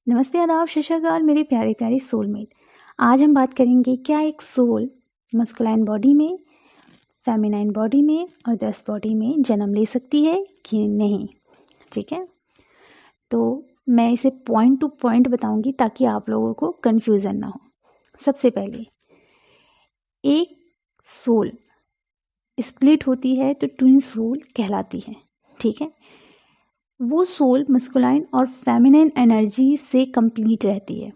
नमस्ते, आदाब, सत श्री अकाल मेरे प्यारे प्यारे सोलमेट। आज हम बात करेंगे क्या एक सोल मस्कुलाइन बॉडी में, फेमिनाइन बॉडी में और अदर्स बॉडी में जन्म ले सकती है कि नहीं। ठीक है, तो मैं इसे पॉइंट टू पॉइंट बताऊंगी ताकि आप लोगों को कन्फ्यूज़न ना हो। सबसे पहले, एक सोल स्प्लिट होती है तो ट्विन सोल कहलाती है। ठीक है, वो सोल मस्कुलाइन और फेमिनाइन एनर्जी से कंप्लीट रहती है,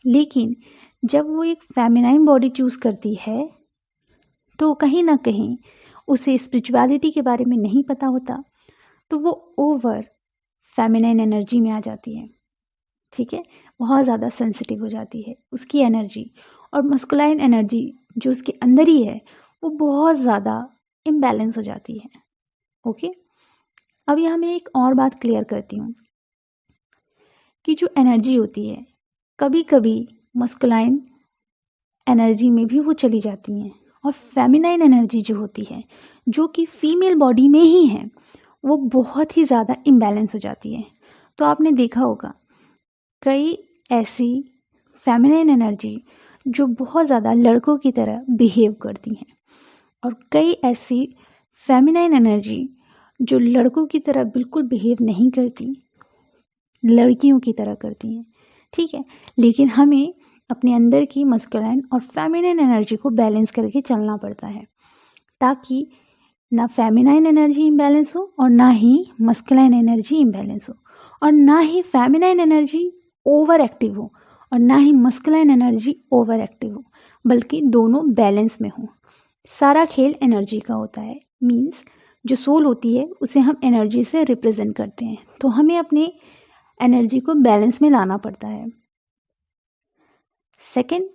लेकिन जब वो एक फेमिनाइन बॉडी चूज़ करती है तो कहीं ना कहीं उसे स्पिरिचुअलिटी के बारे में नहीं पता होता, तो वो ओवर फेमिनाइन एनर्जी में आ जाती है। ठीक है, बहुत ज़्यादा सेंसिटिव हो जाती है उसकी एनर्जी, और मस्कुलाइन एनर्जी जो उसके अंदर ही है वो बहुत ज़्यादा इम्बैलेंस हो जाती है। ओके, अब यहाँ मैं एक और बात क्लियर करती हूँ कि जो एनर्जी होती है कभी कभी मस्कुलाइन एनर्जी में भी वो चली जाती हैं, और फेमिनाइन एनर्जी जो होती है जो कि फीमेल बॉडी में ही है वो बहुत ही ज़्यादा इम्बैलेंस हो जाती है। तो आपने देखा होगा कई ऐसी फेमिनाइन एनर्जी जो बहुत ज़्यादा लड़कों की तरह बिहेव करती हैं, और कई ऐसी फेमिनाइन एनर्जी जो लड़कों की तरह बिल्कुल बिहेव नहीं करती, लड़कियों की तरह करती हैं। ठीक है, लेकिन हमें अपने अंदर की मस्कुलाइन और फेमिनाइन एनर्जी को बैलेंस करके चलना पड़ता है, ताकि ना फेमिनाइन एनर्जी इम्बैलेंस हो और ना ही मस्कुलाइन एनर्जी इम्बैलेंस हो, और ना ही फेमिनाइन एनर्जी ओवर एक्टिव हो और ना ही मस्कुलाइन एनर्जी ओवर एक्टिव हो, बल्कि दोनों बैलेंस में हो। सारा खेल एनर्जी का होता है। मीन्स जो सोल होती है उसे हम एनर्जी से रिप्रेजेंट करते हैं, तो हमें अपने एनर्जी को बैलेंस में लाना पड़ता है। सेकंड,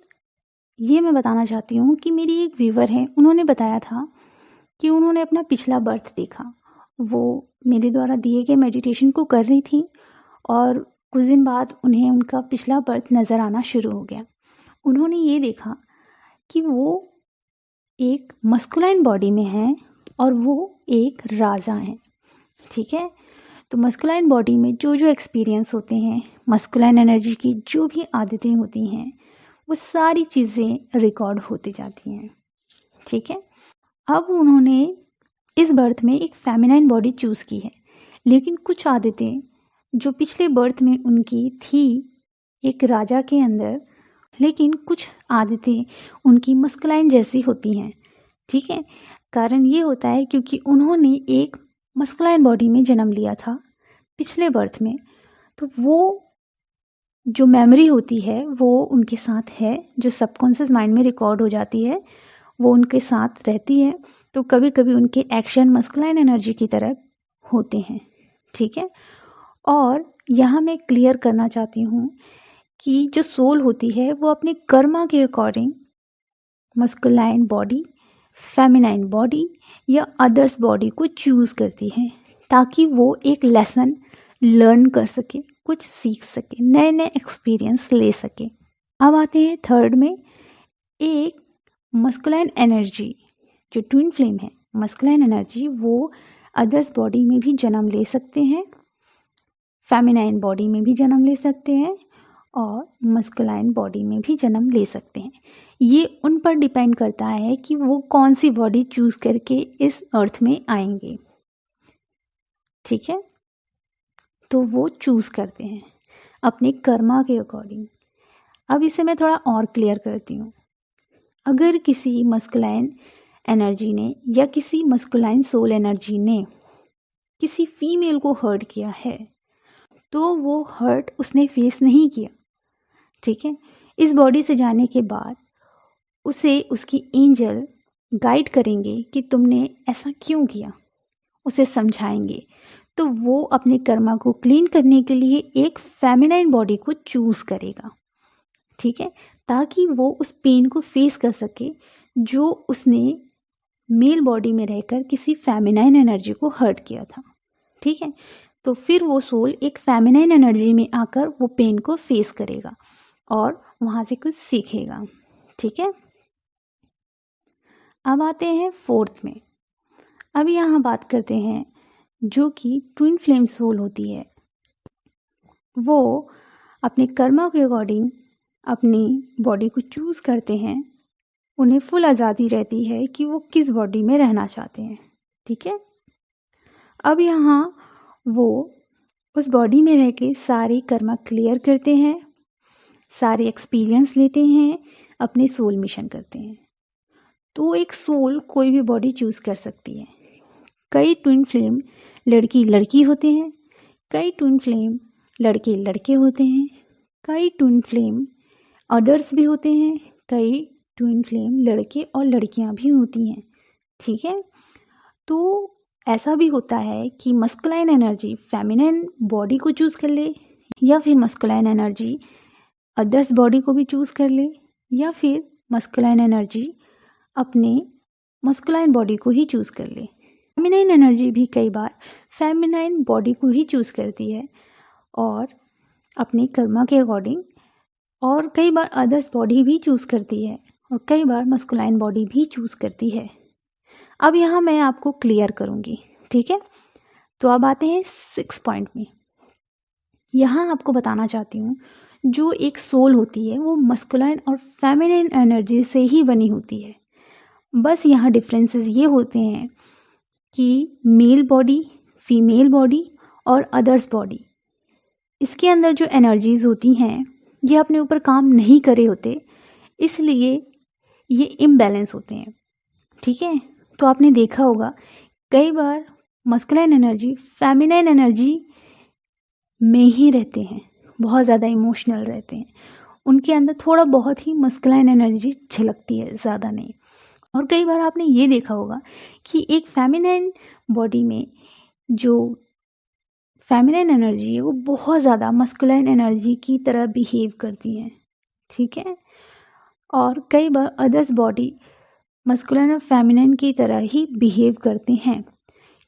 ये मैं बताना चाहती हूँ कि मेरी एक व्यूवर है, उन्होंने बताया था कि उन्होंने अपना पिछला बर्थ देखा। वो मेरे द्वारा दिए गए मेडिटेशन को कर रही थी और कुछ दिन बाद उन्हें उनका पिछला बर्थ नज़र आना शुरू हो गया। उन्होंने ये देखा कि वो एक मस्कुलाइन बॉडी में है और वो एक राजा हैं। ठीक है, तो मस्कुलाइन बॉडी में जो जो एक्सपीरियंस होते हैं, मस्कुलाइन एनर्जी की जो भी आदतें होती हैं, वो सारी चीज़ें रिकॉर्ड होती जाती हैं। ठीक है, अब उन्होंने इस बर्थ में एक फेमिनाइन बॉडी चूज़ की है, लेकिन कुछ आदतें जो पिछले बर्थ में उनकी थी एक राजा के अंदर, लेकिन कुछ आदतें उनकी मस्कुलाइन जैसी होती हैं। ठीक है, कारण ये होता है क्योंकि उन्होंने एक मस्कुलाइन बॉडी में जन्म लिया था पिछले बर्थ में, तो वो जो मेमोरी होती है वो उनके साथ है, जो सबकॉन्शियस माइंड में रिकॉर्ड हो जाती है वो उनके साथ रहती है। तो कभी कभी उनके एक्शन मस्कुलाइन एनर्जी की तरह होते हैं। ठीक है, और यहाँ मैं क्लियर करना चाहती हूँ कि जो सोल होती है वो अपने कर्मा के according masculine body, feminine body या अदर्स बॉडी को चूज़ करती है, ताकि वो एक लेसन लर्न कर सके, कुछ सीख सके, नए नए एक्सपीरियंस ले सके। अब आते हैं थर्ड में, एक मस्कुलाइन एनर्जी जो ट्विन फ्लेम है, मस्कुलाइन एनर्जी वो अदर्स बॉडी में भी जन्म ले सकते हैं, फेमिनाइन बॉडी में भी जन्म ले सकते हैं और मस्कुलाइन बॉडी में भी जन्म ले सकते हैं। ये उन पर डिपेंड करता है कि वो कौन सी बॉडी चूज़ करके इस अर्थ में आएंगे। ठीक है, तो वो चूज़ करते हैं अपने कर्मा के अकॉर्डिंग। अब इसे मैं थोड़ा और क्लियर करती हूँ। अगर किसी मस्कुलाइन एनर्जी ने या किसी मस्कुलाइन सोल एनर्जी ने किसी फीमेल को हर्ट किया है, तो वो हर्ट उसने फेस नहीं किया। ठीक है, इस बॉडी से जाने के बाद उसे उसकी एंजल गाइड करेंगे कि तुमने ऐसा क्यों किया, उसे समझाएंगे। तो वो अपने कर्मा को क्लीन करने के लिए एक फेमिनाइन बॉडी को चूज़ करेगा। ठीक है, ताकि वो उस पेन को फेस कर सके जो उसने मेल बॉडी में रहकर किसी फेमिनाइन एनर्जी को हर्ट किया था। ठीक है, तो फिर वो सोल एक फेमिनाइन एनर्जी में आकर वो पेन को फेस करेगा और वहाँ से कुछ सीखेगा। ठीक है, अब आते हैं फोर्थ में। अब यहाँ बात करते हैं जो कि ट्विन फ्लेम सोल होती है, वो अपने कर्मा के अकॉर्डिंग अपनी बॉडी को चूज़ करते हैं, उन्हें फुल आज़ादी रहती है कि वो किस बॉडी में रहना चाहते हैं। ठीक है। अब यहाँ वो उस बॉडी में रह के सारे कर्मा क्लियर करते हैं, सारे एक्सपीरियंस लेते हैं, अपने सोल मिशन करते हैं। तो एक सोल कोई भी बॉडी चूज़ कर सकती है। कई ट्विन फ्लेम लड़की लड़की होते हैं, कई ट्विन फ्लेम लड़के लड़के होते हैं, कई ट्विन फ्लेम अदर्स भी होते हैं, कई ट्विन फ्लेम लड़के और लड़कियां भी होती हैं। ठीक है। तो ऐसा भी होता है कि मस्कुलाइन एनर्जी फेमिनाइन बॉडी को चूज़ कर ले, या फिर मस्कुलाइन एनर्जी अदर्स बॉडी को भी चूज़ कर ले, या फिर मस्कुलाइन एनर्जी अपने मस्कुलाइन बॉडी को ही चूज़ कर ले। फेमिनाइन एनर्जी भी कई बार फेमिनाइन बॉडी को ही चूज़ करती है और अपने कर्मा के अकॉर्डिंग, और कई बार अदर्स बॉडी भी चूज़ करती है और कई बार मस्कुलाइन बॉडी भी चूज़ करती है। अब यहाँ मैं आपको क्लियर करूँगी। ठीक है। तो अब आते हैं 6 पॉइंट में। यहाँ आपको बताना चाहती हूँ, जो एक सोल होती है वो मस्कुलाइन और फेमिनाइन एनर्जी से ही बनी होती है। बस यहाँ डिफरेंसेस ये होते हैं कि मेल बॉडी, फीमेल बॉडी और अदर्स बॉडी, इसके अंदर जो एनर्जीज होती हैं ये अपने ऊपर काम नहीं करे होते, इसलिए ये इम्बैलेंस होते हैं। ठीक है। तो आपने देखा होगा कई बार मस्कुलाइन एनर्जी फेमिनाइन एनर्जी में ही रहते हैं, बहुत ज़्यादा इमोशनल रहते हैं, उनके अंदर थोड़ा बहुत ही मस्कुलाइन एनर्जी झलकती है, ज़्यादा नहीं। और कई बार आपने ये देखा होगा कि एक फेमिनाइन बॉडी में जो फेमिनाइन एनर्जी है वो बहुत ज़्यादा मस्कुलाइन एनर्जी की तरह बिहेव करती है। ठीक है। और कई बार अदर्स बॉडी मस्कुलाइन और फेमिनाइन की तरह ही बिहेव करते हैं,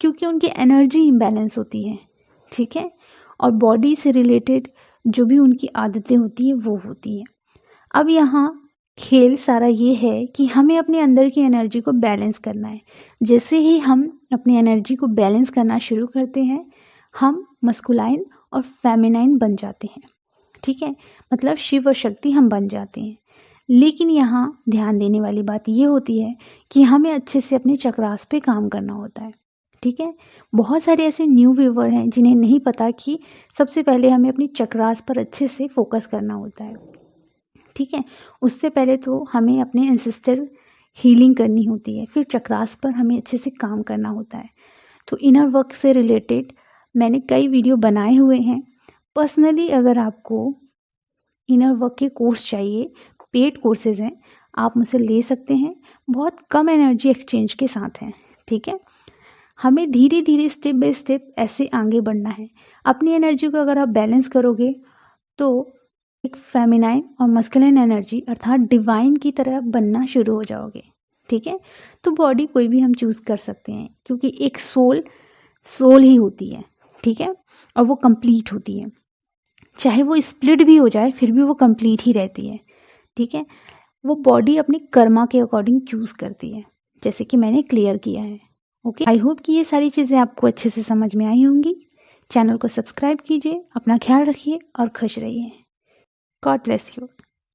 क्योंकि उनकी एनर्जी इम्बैलेंस होती है। ठीक है। और बॉडी से रिलेटेड जो भी उनकी आदतें होती हैं वो होती हैं। अब यहाँ खेल सारा ये है कि हमें अपने अंदर की एनर्जी को बैलेंस करना है। जैसे ही हम अपनी एनर्जी को बैलेंस करना शुरू करते हैं, हम मस्कुलाइन और फेमिनाइन बन जाते हैं। ठीक है। मतलब शिव और शक्ति हम बन जाते हैं। लेकिन यहाँ ध्यान देने वाली बात ये होती है कि हमें अच्छे से अपने चक्रास पे काम करना होता है। ठीक है। बहुत सारे ऐसे न्यू व्यूवर हैं जिन्हें नहीं पता कि सबसे पहले हमें अपनी चक्रास पर अच्छे से फोकस करना होता है। ठीक है। उससे पहले तो हमें अपने एंसेस्टर हीलिंग करनी होती है, फिर चक्रास पर हमें अच्छे से काम करना होता है। तो इनर वर्क से रिलेटेड मैंने कई वीडियो बनाए हुए हैं। पर्सनली अगर आपको इनर वर्क के कोर्स चाहिए, पेड कोर्सेज हैं, आप मुझसे ले सकते हैं। बहुत कम एनर्जी एक्सचेंज के साथ हैं। ठीक है। हमें धीरे धीरे स्टेप बाय स्टेप ऐसे आगे बढ़ना है। अपनी एनर्जी को अगर आप बैलेंस करोगे तो एक फेमिनाइन और मस्कुलाइन एनर्जी अर्थात डिवाइन की तरह बनना शुरू हो जाओगे। ठीक है। तो बॉडी कोई भी हम चूज़ कर सकते हैं, क्योंकि एक सोल ही होती है। ठीक है। और वो कंप्लीट होती है, चाहे वो स्प्लिट भी हो जाए फिर भी वो कंप्लीट ही रहती है। ठीक है। वो बॉडी अपनी कर्मा के अकॉर्डिंग चूज़ करती है, जैसे कि मैंने क्लियर किया है। ओके। आई होप कि ये सारी चीज़ें आपको अच्छे से समझ में आई होंगी। चैनल को सब्सक्राइब कीजिए, अपना ख्याल रखिए और खुश रहिए। God bless you.